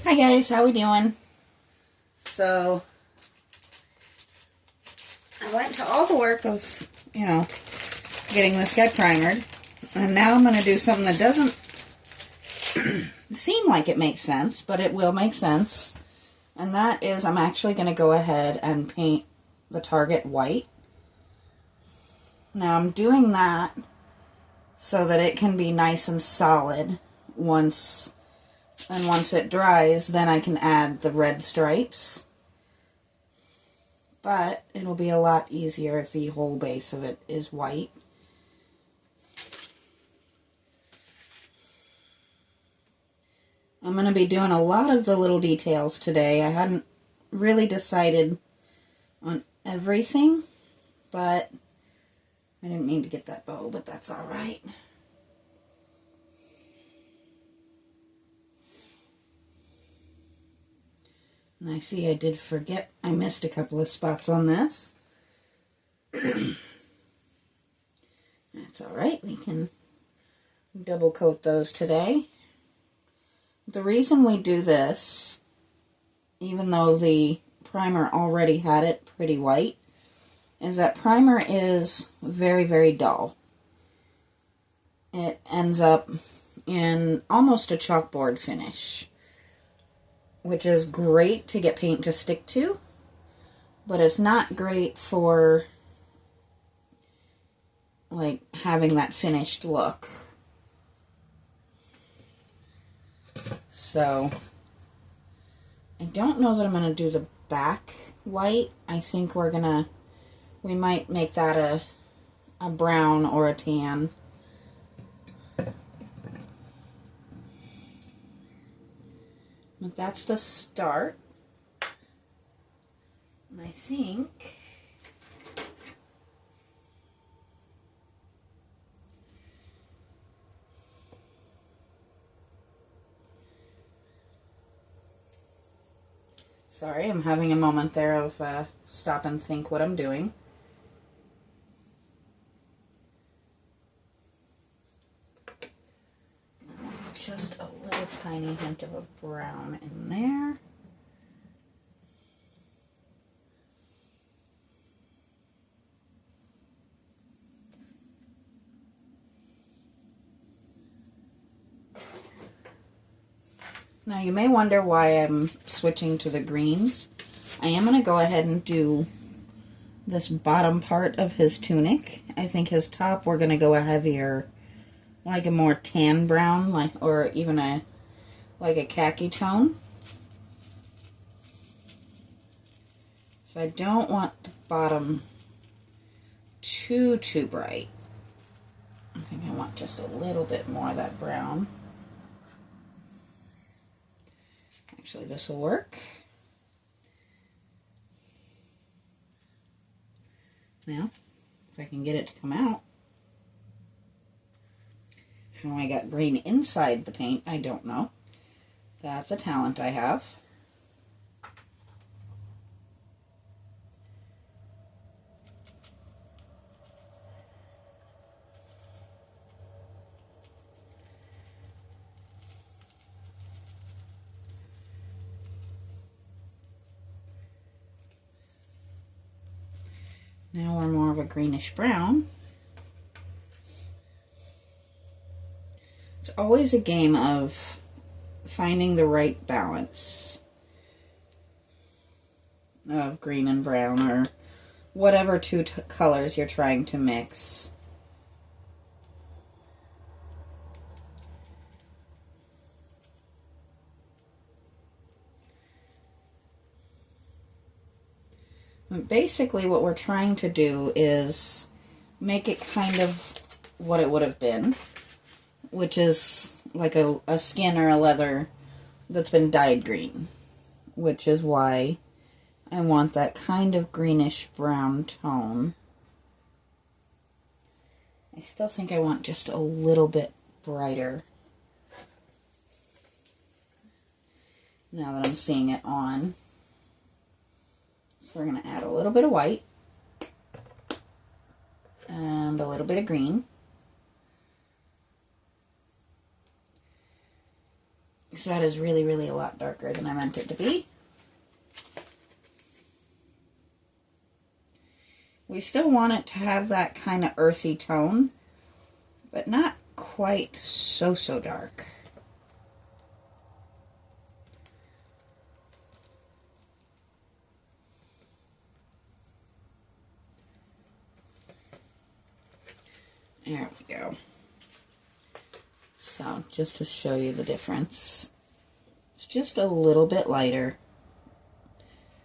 Hi guys, how we doing? So, I went to all the work of, getting this guy primered. And now I'm going to do something that doesn't seem like it makes sense, but it will make sense. And that is I'm actually going to go ahead and paint the target white. Now I'm doing that so that it can be nice and solid once it dries, then I can add the red stripes. But it'll be a lot easier if the whole base of it is white. I'm going to be doing a lot of the little details today. I hadn't really decided on everything, but I didn't mean to get that bow, but that's alright. And I see I did forget, I missed a couple of spots on this. That's alright, we can double coat those today. The reason we do this, even though the primer already had it pretty white, is that primer is very, very dull. It ends up in almost a chalkboard finish, which is great to get paint to stick to, but it's not great for like having that finished look. So I don't know that I'm going to do the back white. I think we might make that a brown or a tan. But that's the start. And I think sorry, I'm having a moment there of stop and think what I'm doing. Just a little tiny hint of a brown in there. Now you may wonder why I'm switching to the greens. I am going to go ahead and do this bottom part of his tunic. I think his top we're going to go a heavier, like a more tan brown, or even like a khaki tone. So I don't want the bottom too bright. I think I want just a little bit more of that brown. Actually, this will work. Now, if I can get it to come out. How I got green inside the paint, I don't know. That's a talent I have. Now we're more of a greenish brown. It's always a game of finding the right balance of green and brown, or whatever two colors you're trying to mix. Basically what we're trying to do is make it kind of what it would have been, which is like a skin or a leather that's been dyed green, which is why I want that kind of greenish brown tone. I still think I want just a little bit brighter now that I'm seeing it on. So we're going to add a little bit of white and a little bit of green. because that is really, really a lot darker than I meant it to be. We still want it to have that kind of earthy tone, but not quite so dark. There we go. So, just to show you the difference, it's just a little bit lighter.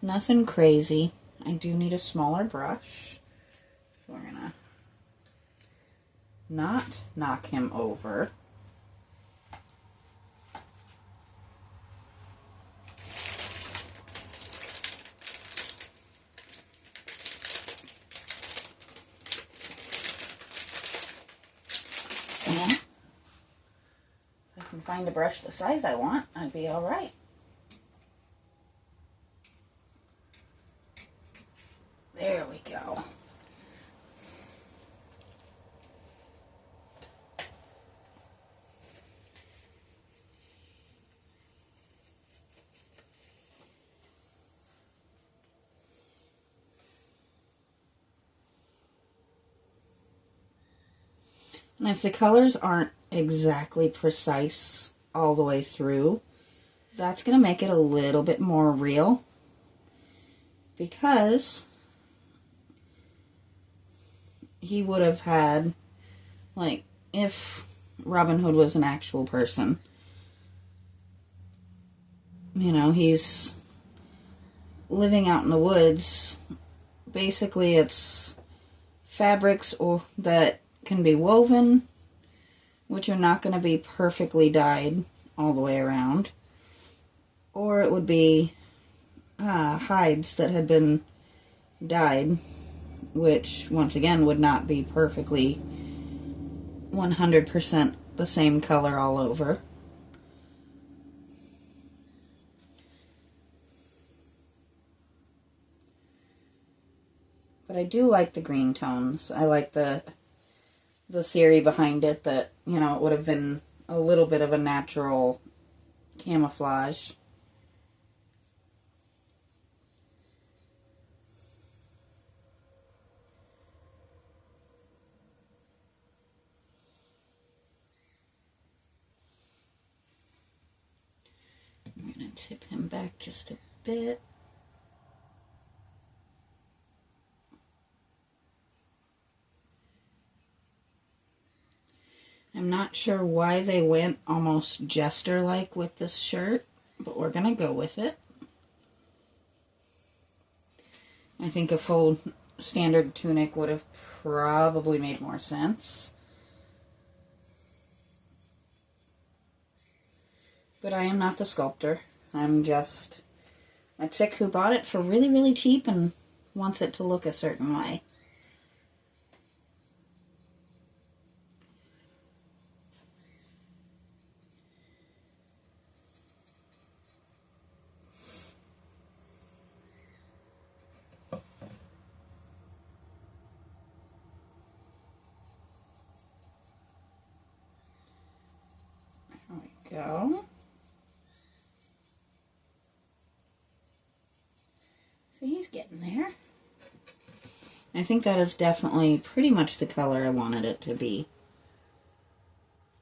Nothing crazy. I do need a smaller brush. So we're gonna not knock him over. And if I can find a brush the size I want, I'd be all right. There we go. And if the colors aren't exactly precise all the way through, that's going to make it a little bit more real, because he would have had, like, if Robin Hood was an actual person, you know, he's living out in the woods. Basically, it's fabrics that can be woven, which are not going to be perfectly dyed all the way around, or it would be hides that had been dyed, which once again would not be perfectly 100% the same color all over. But I do like the green tones. I like the theory behind it that, you know, it would have been a little bit of a natural camouflage. I'm going to tip him back just a bit. I'm not sure why they went almost jester-like with this shirt, but we're going to go with it. I think a full standard tunic would have probably made more sense. But I am not the sculptor. I'm just a chick who bought it for really, really cheap and wants it to look a certain way. There we go. So he's getting there. I think that is definitely pretty much the color I wanted it to be.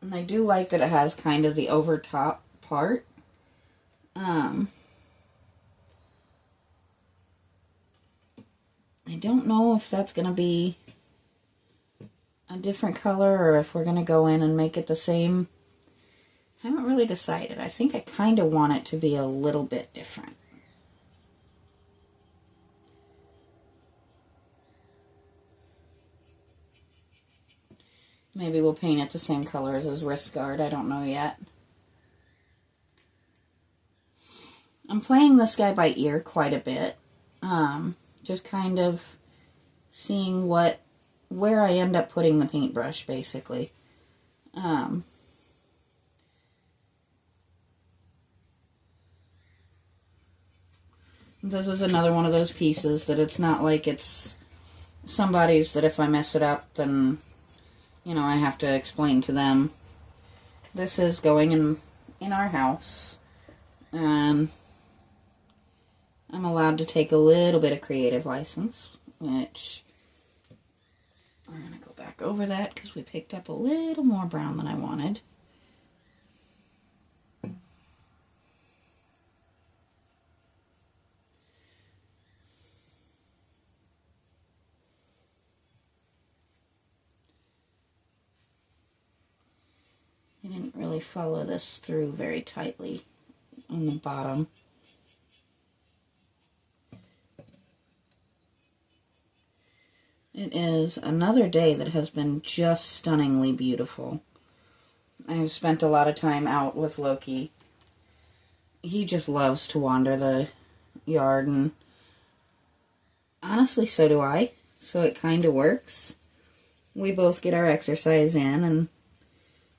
And I do like that it has kind of the over top part. I don't know if that's going to be a different color or if we're going to go in and make it the same. I haven't really decided. I think I kind of want it to be a little bit different. Maybe we'll paint it the same color as his wrist guard. I don't know yet. I'm playing this guy by ear quite a bit. Just kind of seeing where I end up putting the paintbrush, basically. This is another one of those pieces that it's not like it's somebody's that if I mess it up, then, you know, I have to explain to them. This is going in in our house. I'm allowed to take a little bit of creative license, which we're going to go back over that because we picked up a little more brown than I wanted. I didn't really follow this through very tightly on the bottom. It is another day that has been just stunningly beautiful. I've spent a lot of time out with Loki. He just loves to wander the yard, and honestly, so do I. So it kind of works. We both get our exercise in, and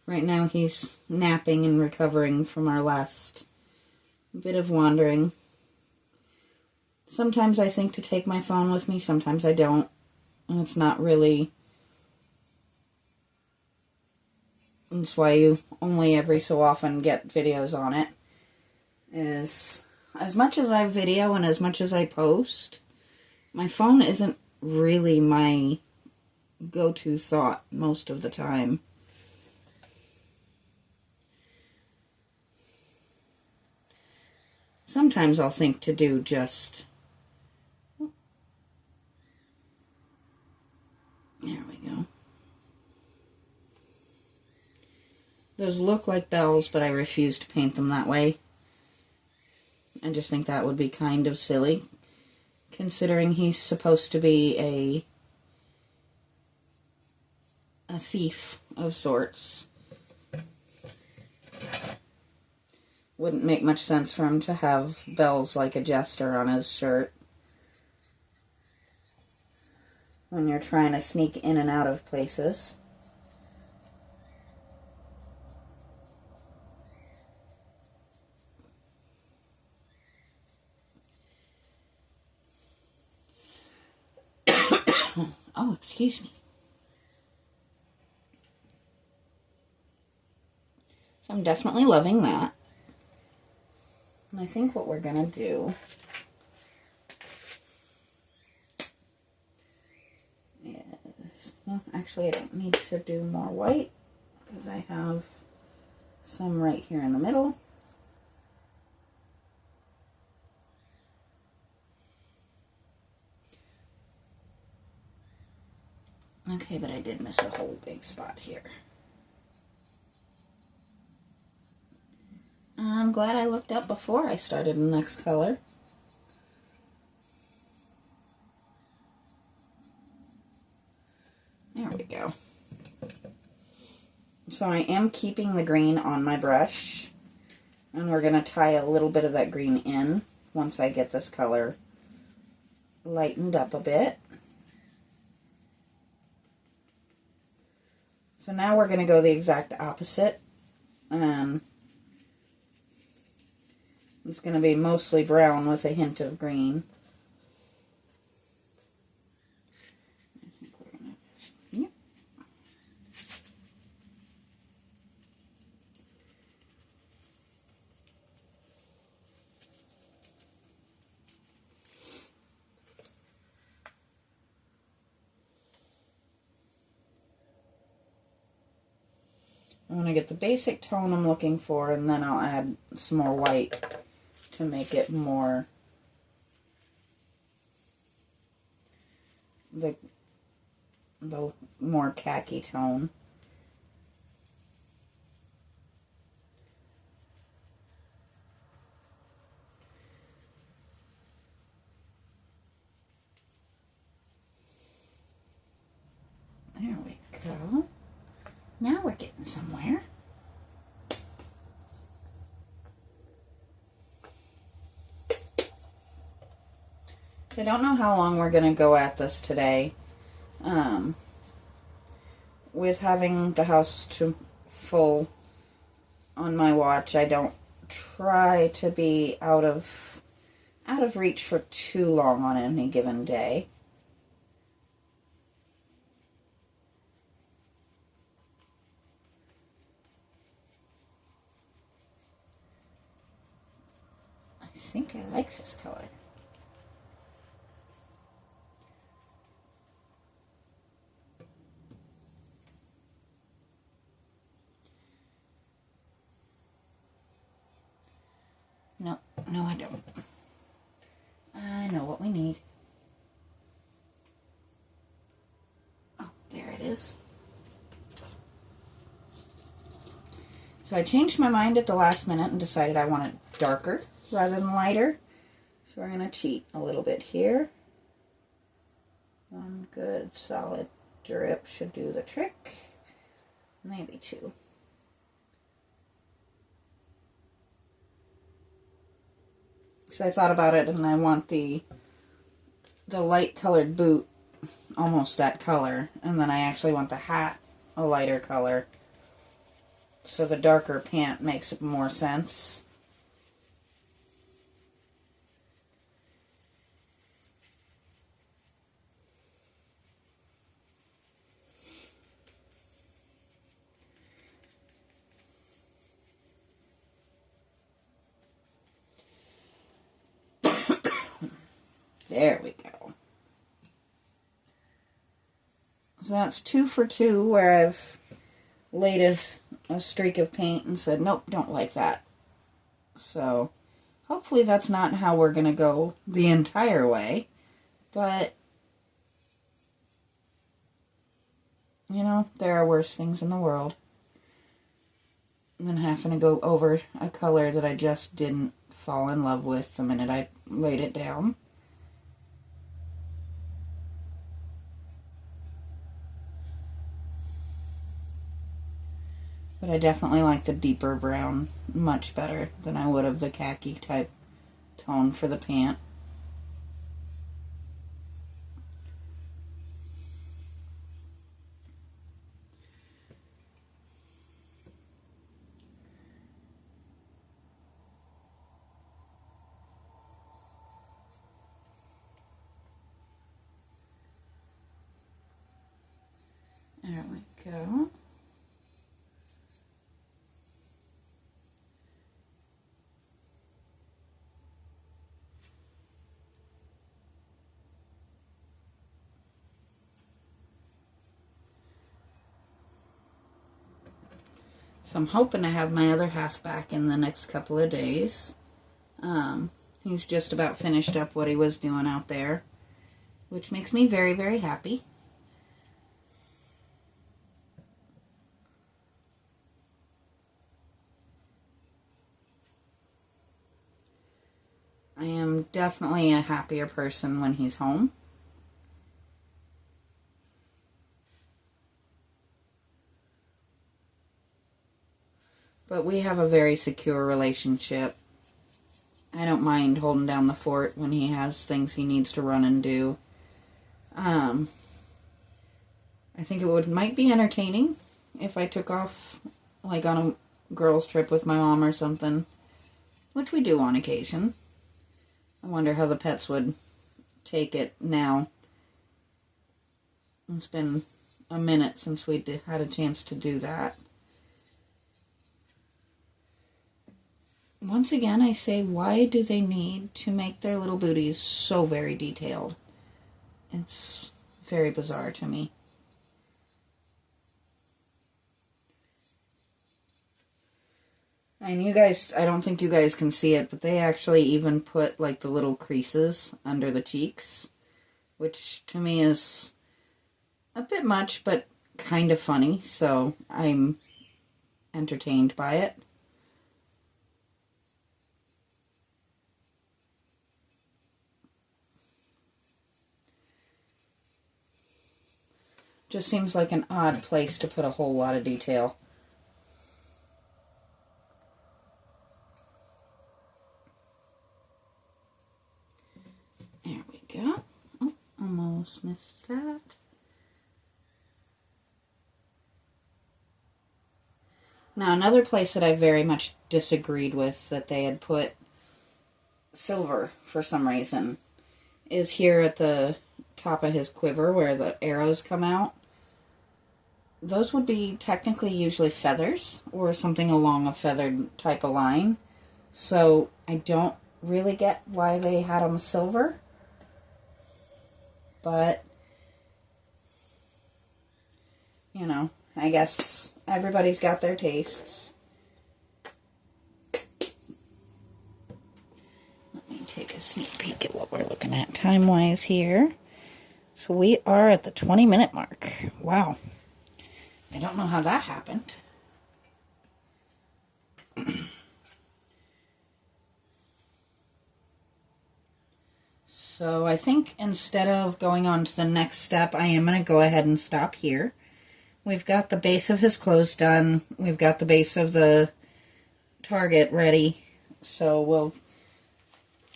right now he's napping and recovering from our last bit of wandering. Sometimes I think to take my phone with me, sometimes I don't. And it's not really... That's why you only every so often get videos on it. Is as much as I video and as much as I post, my phone isn't really my go-to thought most of the time. Sometimes I'll think to do just... There we go. Those look like bells, but I refuse to paint them that way. I just think that would be kind of silly, considering he's supposed to be a thief of sorts. Wouldn't make much sense for him to have bells like a jester on his shirt when you're trying to sneak in and out of places. Oh, excuse me. So I'm definitely loving that. And I think what we're going to do is, well, actually I don't need to do more white because I have some right here in the middle. Okay, but I did miss a whole big spot here. I'm glad I looked up before I started the next color. There we go. So I am keeping the green on my brush, and we're going to tie a little bit of that green in once I get this color lightened up a bit. So now we're going to go the exact opposite. It's going to be mostly brown with a hint of green. I think we're going to just, yep. I'm going to get the basic tone I'm looking for, and then I'll add some more white to make it more the more khaki tone. There we go. Now we're getting somewhere. So I don't know how long we're going to go at this today. With having the house to full on my watch, I don't try to be out of reach for too long on any given day. think I like this color. No, no I don't. I know what we need. Oh, there it is. So I changed my mind at the last minute and decided I want it darker rather than lighter. So we're going to cheat a little bit here. One good solid drip should do the trick. Maybe two. So I thought about it, and I want the light colored boot almost that color, and then I actually want the hat a lighter color, so the darker pant makes more sense. There we go. So that's 2 for 2, where I've laid a streak of paint and said, nope, don't like that. So hopefully that's not how we're going to go the entire way. But, you know, there are worse things in the world than having to go over a color that I just didn't fall in love with the minute I laid it down. But I definitely like the deeper brown much better than I would have the khaki type tone for the pant. There we go. So I'm hoping to have my other half back in the next couple of days. He's just about finished up what he was doing out there, which makes me very, very happy. I am definitely a happier person when he's home. But we have a very secure relationship. I don't mind holding down the fort when he has things he needs to run and do. I think it might be entertaining if I took off, like on a girls' trip with my mom or something, which we do on occasion. I wonder how the pets would take it now. It's been a minute since we had a chance to do that. Once again, I say, why do they need to make their little booties so very detailed? It's very bizarre to me. And you guys, I don't think you guys can see it, but they actually even put like the little creases under the cheeks, which to me is a bit much, but kind of funny, so I'm entertained by it. Just seems like an odd place to put a whole lot of detail. There we go. Oh, almost missed that. Now, another place that I very much disagreed with that they had put silver for some reason is here at the top of his quiver where the arrows come out. Those would be technically usually feathers or something along a feathered type of line. So I don't really get why they had them silver. But, you know, I guess everybody's got their tastes. Let me take a sneak peek at what we're looking at time-wise here. So we are at the 20-minute mark. Wow. I don't know how that happened. So I think instead of going on to the next step, I am going to go ahead and stop here. We've got the base of his clothes done. We've got the base of the target ready. So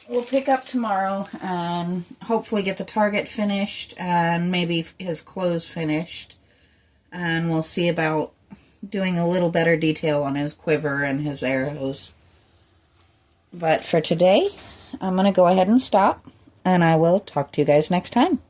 we'll pick up tomorrow and hopefully get the target finished and maybe his clothes finished. And we'll see about doing a little better detail on his quiver and his arrows. But for today, I'm going to go ahead and stop. And I will talk to you guys next time.